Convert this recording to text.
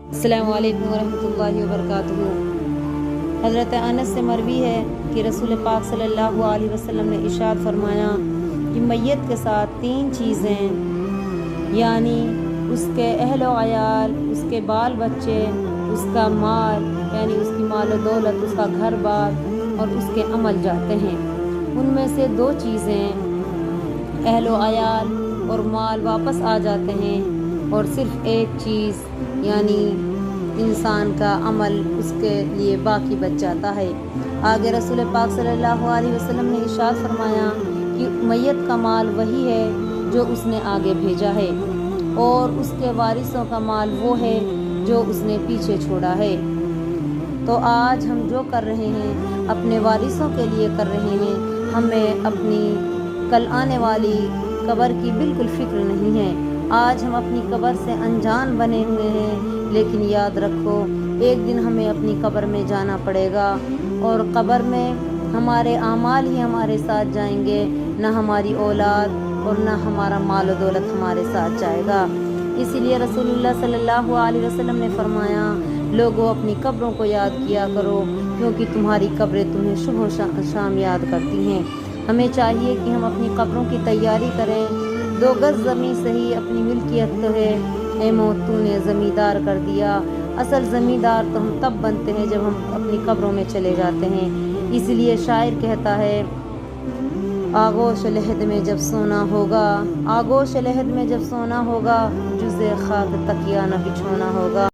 السلام علیکم ورحمۃ اللہ وبرکاتہ۔ حضرت انس سے مروی ہے کہ رسول پاک صلی اللہ علیہ وسلم نے ارشاد فرمایا کہ میت کے ساتھ 3 چیزیں، یعنی اس کے اہل و عیال، اس کے بال بچے، اس کا مال یعنی اس کی مال و دولت، اس کا گھر بار اور اس کے عمل جاتے ہیں۔ ان میں سے 2 چیزیں اہل و عیال اور مال واپس آ جاتے ہیں، اور صرف 1 چیز یعنی انسان کا عمل اس کے لیے باقی بچ جاتا ہے۔ آگے رسول پاک صلی اللہ علیہ وسلم نے ارشاد فرمایا کہ میت کا مال وہی ہے جو اس نے آگے بھیجا ہے، اور اس کے وارثوں کا مال وہ ہے جو اس نے پیچھے چھوڑا ہے۔ تو آج ہم جو کر رہے ہیں اپنے وارثوں کے لیے کر رہے ہیں، ہمیں اپنی کل آنے والی قبر کی بالکل فکر نہیں ہے۔ آج ہم اپنی قبر سے انجان بنے ہوئے ہیں، لیکن یاد رکھو ایک دن ہمیں اپنی قبر میں جانا پڑے گا، اور قبر میں ہمارے اعمال ہی ہمارے ساتھ جائیں گے، نہ ہماری اولاد اور نہ ہمارا مال و دولت ہمارے ساتھ جائے گا۔ اسی لیے رسول اللہ صلی اللہ علیہ وسلم نے فرمایا، لوگوں اپنی قبروں کو یاد کیا کرو، کیونکہ تمہاری قبریں تمہیں صبح و شام یاد کرتی ہیں۔ ہمیں چاہیے کہ ہم اپنی قبروں کی تیاری کریں۔ 2 گز زمین صحیح اپنی ملکیت تو ہے، اے موت تو نے زمیندار کر دیا۔ اصل زمیندار تو ہم تب بنتے ہیں جب ہم اپنی قبروں میں چلے جاتے ہیں۔ اس لیے شاعر کہتا ہے، آغوش لحد میں جب سونا ہوگا، آغوش لحد میں جب سونا ہوگا، جز خاک تکیہ نہ بچھونا ہوگا۔